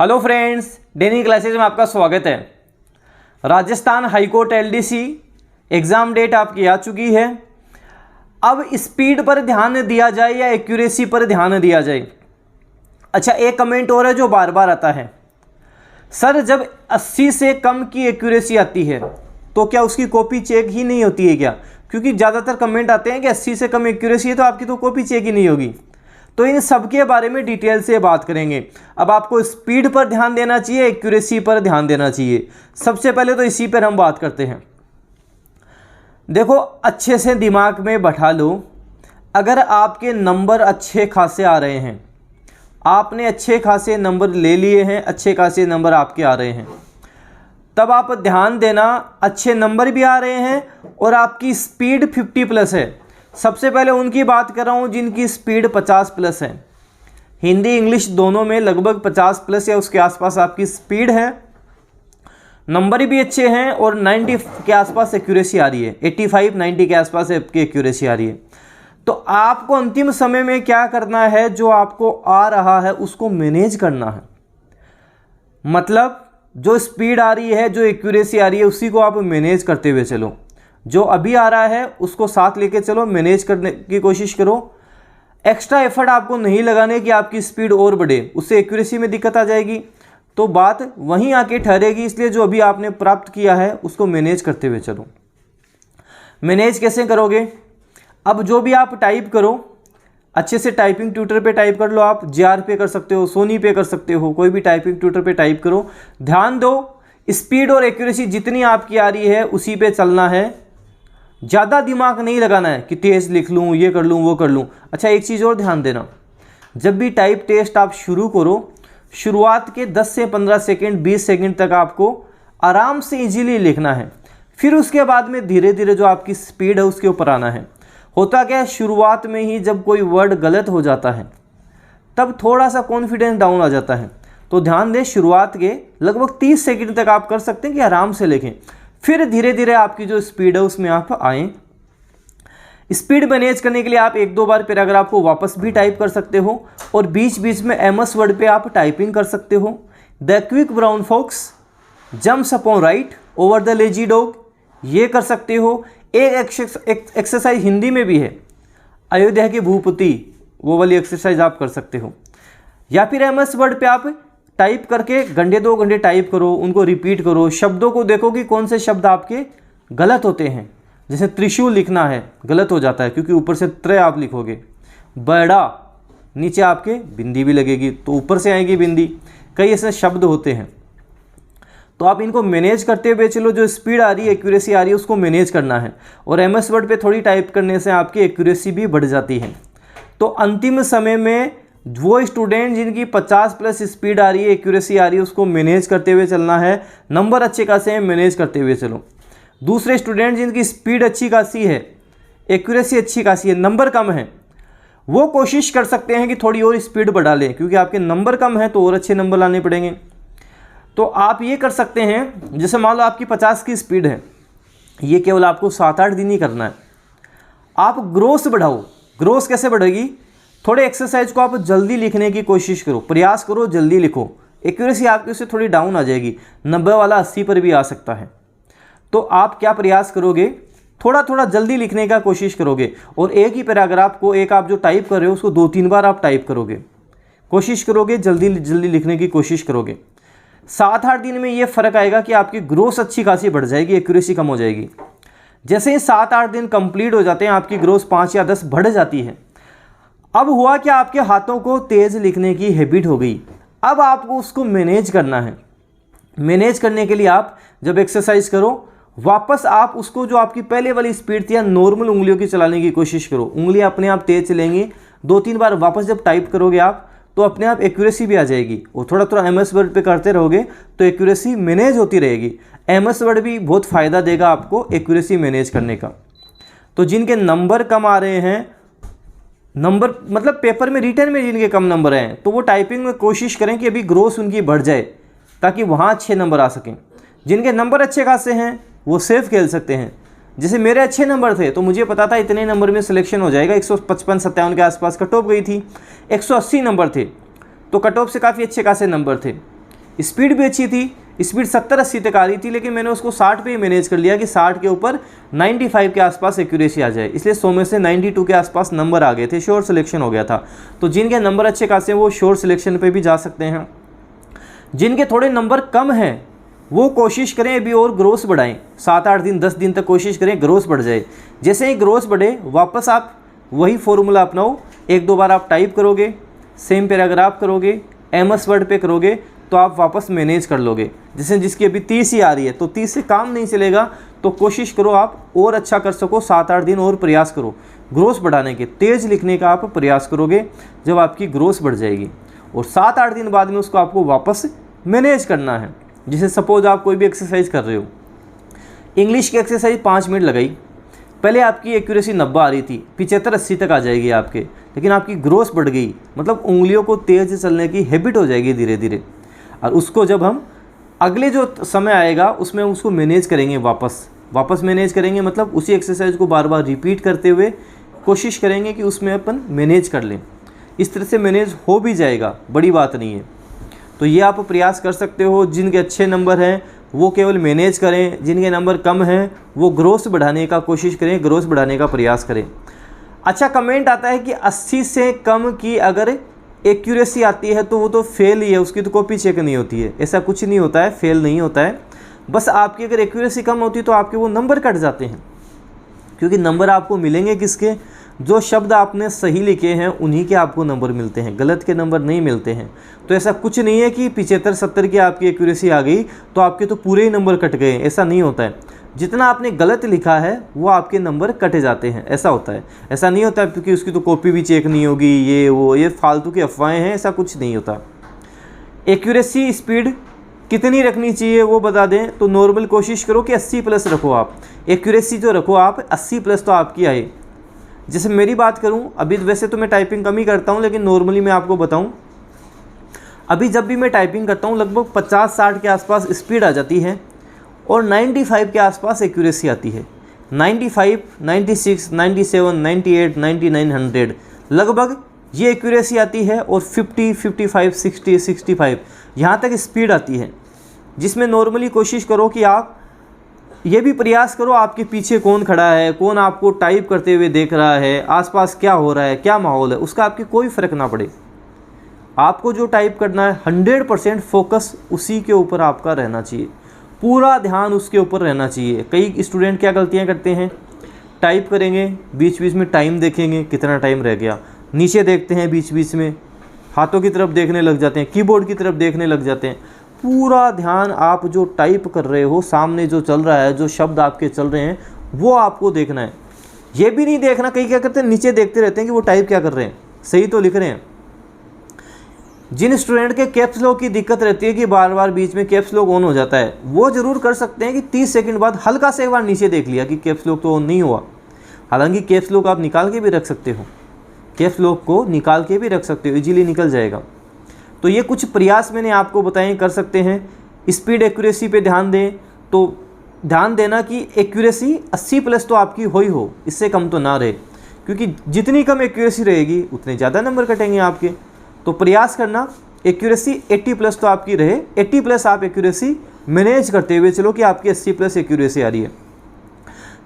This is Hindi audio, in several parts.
हेलो फ्रेंड्स, डेनी क्लासेज में आपका स्वागत है। Rajasthan high court LDC exam date आपकी आ चुकी है। अब स्पीड पर ध्यान दिया जाए या एक्यूरेसी पर ध्यान दिया जाए। अच्छा, एक कमेंट और है जो बार बार आता है, सर जब 80 से कम की एक्यूरेसी आती है तो क्या उसकी कॉपी चेक ही नहीं होती है क्या? क्योंकि ज़्यादातर कमेंट आते हैं कि 80 से कम एक्यूरेसी है तो आपकी तो कॉपी चेक ही नहीं होगी। तो इन सब के बारे में डिटेल से बात करेंगे। अब आपको स्पीड पर ध्यान देना चाहिए, एक्यूरेसी पर ध्यान देना चाहिए। सबसे पहले तो इसी पर हम बात करते हैं। देखो, अच्छे से दिमाग में बैठा लो, अगर आपके नंबर अच्छे खासे आ रहे हैं, आपने अच्छे खासे नंबर ले लिए हैं, अच्छे खासे नंबर आपके आ रहे हैं, तब आप ध्यान देना अच्छे नंबर भी आ रहे हैं और आपकी स्पीड 50 प्लस है। सबसे पहले उनकी बात कर रहा हूँ जिनकी स्पीड 50 प्लस है। हिंदी इंग्लिश दोनों में लगभग 50 प्लस या उसके आसपास आपकी स्पीड है, नंबर भी अच्छे हैं और 90 के आसपास एक्यूरेसी आ रही है, 85-90 के आसपास आपकी एक्यूरेसी आ रही है। तो आपको अंतिम समय में क्या करना है, जो आपको आ रहा है उसको मैनेज करना है। मतलब जो स्पीड आ रही है, जो एक्यूरेसी आ रही है, उसी को आप मैनेज करते हुए चलो। जो अभी आ रहा है उसको साथ लेके चलो, मैनेज करने की कोशिश करो। एक्स्ट्रा एफर्ट आपको नहीं लगाने कि आपकी स्पीड और बढ़े, उससे एक्यूरेसी में दिक्कत आ जाएगी, तो बात वहीं आके ठहरेगी। इसलिए जो अभी आपने प्राप्त किया है उसको मैनेज करते हुए चलो। मैनेज कैसे करोगे? अब जो भी आप टाइप करो, अच्छे से टाइपिंग ट्यूटर पे टाइप कर लो। आप JR पे कर सकते हो, सोनी पे कर सकते हो, कोई भी टाइपिंग ट्यूटर पे टाइप करो। ध्यान दो, स्पीड और एक्यूरेसी जितनी आपकी आ रही है उसी पे चलना है। ज़्यादा दिमाग नहीं लगाना है कि तेज़ लिख लूँ, ये कर लूँ, वो कर लूँ। अच्छा, एक चीज़ और ध्यान देना, जब भी टाइप टेस्ट आप शुरू करो, शुरुआत के 10 से 15 सेकेंड 20 सेकेंड तक आपको आराम से इजीली लिखना है। फिर उसके बाद में धीरे धीरे जो आपकी स्पीड है उसके ऊपर आना है। होता क्या है, शुरुआत में ही जब कोई वर्ड गलत हो जाता है तब थोड़ा सा कॉन्फिडेंस डाउन आ जाता है। तो ध्यान दें, शुरुआत के लगभग 30 सेकंड तक आप कर सकते हैं कि आराम से लिखें, फिर धीरे धीरे आपकी जो स्पीड है उसमें आप आएँ। स्पीड मैनेज करने के लिए आप 1-2 बार पैराग्राफ को वापस भी टाइप कर सकते हो और बीच बीच में MS वर्ड पे आप टाइपिंग कर सकते हो। The quick brown fox jumps upon right over the lazy dog, ये कर सकते हो। एक एक्सरसाइज हिंदी में भी है, अयोध्या की भूपति, वो वाली एक्सरसाइज आप कर सकते हो। या फिर MS वर्ड पे आप टाइप करके घंटे 2 घंटे टाइप करो, उनको रिपीट करो, शब्दों को देखो कि कौन से शब्द आपके गलत होते हैं। जैसे त्रिशूल लिखना है, गलत हो जाता है क्योंकि ऊपर से त्र आप लिखोगे। बड़ा, नीचे आपके बिंदी भी लगेगी तो ऊपर से आएगी बिंदी। कई ऐसे शब्द होते हैं, तो आप इनको मैनेज करते हुए चलो। जो स्पीड आ रही है, एक्यूरेसी आ रही है, उसको मैनेज करना है। और MS वर्ड पे थोड़ी टाइप करने से आपकी एक्यूरेसी भी बढ़ जाती है। तो अंतिम समय में वो स्टूडेंट जिनकी 50 प्लस स्पीड आ रही है, एक्यूरेसी आ रही है, उसको मैनेज करते हुए चलना है। नंबर अच्छे खासे हैं, मैनेज करते हुए चलो। दूसरे स्टूडेंट जिनकी स्पीड अच्छी खासी है, एक्यूरेसी अच्छी खासी है, नंबर कम है, वो कोशिश कर सकते हैं कि थोड़ी और स्पीड बढ़ा लें, क्योंकि आपके नंबर कम है तो और अच्छे नंबर लाने पड़ेंगे। तो आप ये कर सकते हैं, जैसे मान लो आपकी 50 की स्पीड है, ये केवल आपको 7-8 दिन ही करना है। आप ग्रोस बढ़ाओ। ग्रोस कैसे बढ़ेगी? थोड़े एक्सरसाइज को आप जल्दी लिखने की कोशिश करो, प्रयास करो, जल्दी लिखो। एक्यूरेसी आपकी उससे थोड़ी डाउन आ जाएगी, 90 वाला 80 पर भी आ सकता है। तो आप क्या प्रयास करोगे, थोड़ा थोड़ा जल्दी लिखने का कोशिश करोगे और एक ही पैराग्राफ को, एक आप जो टाइप कर रहे हो उसको 2-3 बार आप टाइप करोगे, कोशिश करोगे, जल्दी जल्दी लिखने की कोशिश करोगे। 7-8 दिन में ये फ़र्क आएगा कि आपकी ग्रोथ अच्छी खासी बढ़ जाएगी, एक्यूरेसी कम हो जाएगी। जैसे ही 7-8 दिन कंप्लीट हो जाते हैं, आपकी ग्रोथ 5 या 10 बढ़ जाती है। अब हुआ कि आपके हाथों को तेज़ लिखने की हैबिट हो गई। अब आपको उसको मैनेज करना है। मैनेज करने के लिए आप जब एक्सरसाइज करो, वापस आप उसको, जो आपकी पहले वाली स्पीड थी, या नॉर्मल उंगलियों की चलाने की कोशिश करो। उंगलियां अपने आप तेज चलेंगी। 2-3 बार वापस जब टाइप करोगे आप, तो अपने आप एक्यूरेसी भी आ जाएगी। और थोड़ा थोड़ा MS वर्ड पे करते रहोगे तो एक्यूरेसी मैनेज होती रहेगी। MS वर्ड भी बहुत फ़ायदा देगा आपको एक्यूरेसी मैनेज करने का। तो जिनके नंबर कम आ रहे हैं, नंबर मतलब पेपर में, रिटर्न में जिनके कम नंबर हैं, तो वो टाइपिंग में कोशिश करें कि अभी ग्रोथ उनकी बढ़ जाए ताकि वहाँ अच्छे नंबर आ सकें। जिनके नंबर अच्छे खासे हैं वो सेफ खेल सकते हैं। जैसे मेरे अच्छे नंबर थे तो मुझे पता था इतने नंबर में सिलेक्शन हो जाएगा। 155-57 के आसपास कट ऑफ गई थी, 180 नंबर थे तो कट ऑफ से काफ़ी अच्छे खासे नंबर थे। स्पीड भी अच्छी थी, स्पीड 70-80 तक आ रही थी, लेकिन मैंने उसको 60 पे ही मैनेज कर लिया कि 60 के ऊपर 95 के आसपास एक्यूरेसी आ जाए, इसलिए 100 में से 92 के आसपास नंबर आ गए थे, श्योर सिलेक्शन हो गया था। तो जिनके नंबर अच्छे खासे हैं वो श्योर सिलेक्शन पे भी जा सकते हैं। जिनके थोड़े नंबर कम हैं वो कोशिश करें अभी और ग्रोथ बढ़ाएं, 7-8 दिन 10 दिन तक कोशिश करें ग्रोथ बढ़ जाए। जैसे ही ग्रोथ बढ़े वापस आप वही फॉर्मूला अपनाओ, 1-2 बार आप टाइप करोगे, सेम पैराग्राफ करोगे, MS वर्ड पे करोगे तो आप वापस मैनेज कर लोगे। जैसे जिसकी अभी 30 ही आ रही है तो 30 से काम नहीं चलेगा, तो कोशिश करो आप और अच्छा कर सको, 7-8 दिन और प्रयास करो ग्रोथ बढ़ाने के, तेज़ लिखने का आप प्रयास करोगे जब आपकी ग्रोथ बढ़ जाएगी, और 7-8 दिन बाद में उसको आपको वापस मैनेज करना है। जैसे सपोज आप कोई भी एक्सरसाइज कर रहे हो, इंग्लिश की एक्सरसाइज 5 मिनट लगाई, पहले आपकी एक्यूरेसी 90 आ रही थी, 75-80 तक आ जाएगी आपके, लेकिन आपकी ग्रोथ बढ़ गई, मतलब उंगलियों को तेज़ चलने की हैबिट हो जाएगी धीरे धीरे, और उसको जब हम अगले जो समय आएगा उसमें उसको मैनेज करेंगे, वापस मैनेज करेंगे, मतलब उसी एक्सरसाइज को बार बार रिपीट करते हुए कोशिश करेंगे कि उसमें अपन मैनेज कर लें। इस तरह से मैनेज हो भी जाएगा, बड़ी बात नहीं है। तो ये आप प्रयास कर सकते हो। जिनके अच्छे नंबर हैं वो केवल मैनेज करें, जिनके नंबर कम हैं वो ग्रोथ बढ़ाने का कोशिश करें, ग्रोथ बढ़ाने का प्रयास करें। अच्छा कमेंट आता है कि 80 से कम की अगर एक्यूरेसी आती है तो वो तो फेल ही है, उसकी तो कॉपी चेक नहीं होती है। ऐसा कुछ नहीं होता है, फेल नहीं होता है, बस आपकी अगर एक्यूरेसी कम होती है तो आपके वो नंबर कट जाते हैं, क्योंकि नंबर आपको मिलेंगे किसके, जो शब्द आपने सही लिखे हैं उन्हीं के आपको नंबर मिलते हैं, गलत के नंबर नहीं मिलते हैं। तो ऐसा कुछ नहीं है कि 75-70 की आपकी एक्यूरेसी आ गई तो आपके तो पूरे ही नंबर कट गए, ऐसा नहीं होता है। जितना आपने गलत लिखा है वो आपके नंबर कटे जाते हैं, ऐसा होता है। ऐसा नहीं होता क्योंकि उसकी तो कॉपी भी चेक नहीं होगी, ये फालतू की अफवाहें हैं, ऐसा कुछ नहीं होता। एक्यूरेसी स्पीड कितनी रखनी चाहिए वो बता दें तो नॉर्मल कोशिश करो कि 80+ रखो आप, एक्यूरेसी जो रखो आप 80+ तो आपकी आए। जैसे मेरी बात करूं, अभी वैसे तो मैं टाइपिंग कम ही करता हूं, लेकिन नॉर्मली मैं आपको बताऊं, अभी जब भी मैं टाइपिंग करता हूं लगभग 50-60 के आसपास स्पीड आ जाती है और 95 के आसपास एक्यूरेसी आती है। 95, 96, 97, 98, 99, 100 लगभग ये एक्यूरेसी आती है, और 50, 55, 60, 65 यहाँ तक स्पीड आती है, जिसमें नॉर्मली कोशिश करो कि आप ये भी प्रयास करो आपके पीछे कौन खड़ा है, कौन आपको टाइप करते हुए देख रहा है, आसपास क्या हो रहा है, क्या माहौल है, उसका आपके कोई फ़र्क ना पड़े। आपको जो टाइप करना है 100% फोकस उसी के ऊपर आपका रहना चाहिए, पूरा ध्यान उसके ऊपर रहना चाहिए। कई स्टूडेंट क्या गलतियां करते हैं, टाइप करेंगे बीच बीच में टाइम देखेंगे कितना टाइम रह गया, नीचे देखते हैं बीच बीच में, हाथों की तरफ देखने लग जाते हैं, कीबोर्ड की तरफ देखने लग जाते हैं। पूरा ध्यान आप जो टाइप कर रहे हो, सामने जो चल रहा है, जो शब्द आपके चल रहे हैं वो आपको देखना है। ये भी नहीं देखना, कई क्या करते हैं नीचे देखते रहते हैं कि वो टाइप क्या कर रहे हैं, सही तो लिख रहे हैं। जिन स्टूडेंट के कैप्स लॉक की दिक्कत रहती है कि बार बार बीच में कैप्स लॉक ऑन हो जाता है, वो ज़रूर कर सकते हैं कि 30 सेकंड बाद हल्का से एक बार नीचे देख लिया कि कैप्स लॉक तो ऑन नहीं हुआ। हालांकि कैप्स लॉक आप निकाल के भी रख सकते हो, कैप्स लॉक को निकाल के भी रख सकते हो, इजीली निकल जाएगा। तो ये कुछ प्रयास मैंने आपको बताए, कर सकते हैं। स्पीड एक्यूरेसी पे ध्यान दें, तो ध्यान देना कि एक्यूरेसी 80+ तो आपकी हो, इससे कम तो ना रहे, क्योंकि जितनी कम एक्यूरेसी रहेगी उतने ज़्यादा नंबर कटेंगे आपके। तो प्रयास करना एक्यूरेसी 80+ तो आपकी रहे, 80+ आप एक्यूरेसी मैनेज करते हुए चलो कि आपकी 80+ एक्यूरेसी आ रही है।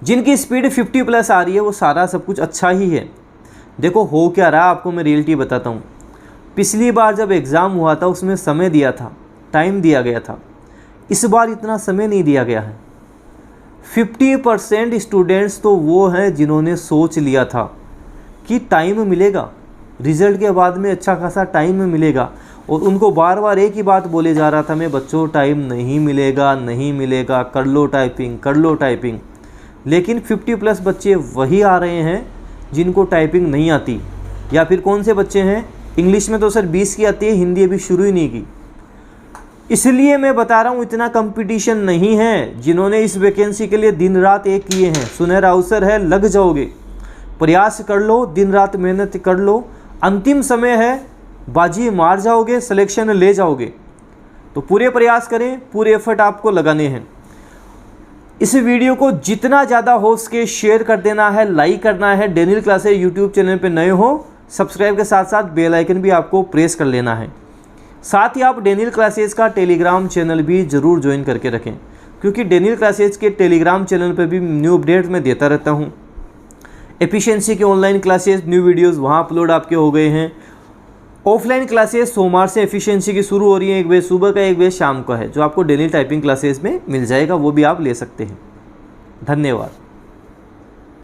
जिनकी स्पीड 50+ आ रही है वो सारा सब कुछ अच्छा ही है। देखो हो क्या रहा, आपको मैं रियलिटी बताता हूँ। पिछली बार जब एग्ज़ाम हुआ था उसमें समय दिया था, टाइम दिया गया था, इस बार इतना समय नहीं दिया गया है। 50% स्टूडेंट्स तो वो हैं जिन्होंने सोच लिया था कि टाइम मिलेगा, रिज़ल्ट के बाद में अच्छा खासा टाइम मिलेगा, और उनको बार बार एक ही बात बोले जा रहा था, मैं बच्चों टाइम नहीं मिलेगा, नहीं मिलेगा, कर लो टाइपिंग, कर लो टाइपिंग। लेकिन 50+ बच्चे वही आ रहे हैं जिनको टाइपिंग नहीं आती। या फिर कौन से बच्चे हैं, इंग्लिश में तो सर 20 की आती है, हिंदी अभी शुरू ही नहीं की। इसलिए मैं बता रहा हूँ इतना कंपटीशन नहीं है। जिन्होंने इस वैकेंसी के लिए दिन रात एक किए हैं, सुनहरा अवसर है, लग जाओगे, प्रयास कर लो, दिन रात मेहनत कर लो, अंतिम समय है, बाजी मार जाओगे, सिलेक्शन ले जाओगे। तो पूरे प्रयास करें, पूरे एफर्ट आपको लगाने हैं। इस वीडियो को जितना ज़्यादा हो सके शेयर कर देना है, लाइक करना है। डेनियल क्लासेस यूट्यूब चैनल पे नए हो, सब्सक्राइब के साथ साथ बेल आइकन भी आपको प्रेस कर लेना है। साथ ही आप डेनियल क्लासेस का टेलीग्राम चैनल भी ज़रूर ज्वाइन करके रखें, क्योंकि डेनियल क्लासेस के टेलीग्राम चैनल पर भी न्यू अपडेट मैं देता रहता हूँ। एफिशिएंसी के ऑनलाइन क्लासेस, न्यू वीडियोस वहाँ अपलोड आपके हो गए हैं। ऑफलाइन क्लासेस सोमवार से एफिशिएंसी की शुरू हो रही है, 1 बजे सुबह का, 1 बजे शाम का है, जो आपको डेनियल टाइपिंग क्लासेस में मिल जाएगा, वो भी आप ले सकते हैं। धन्यवाद।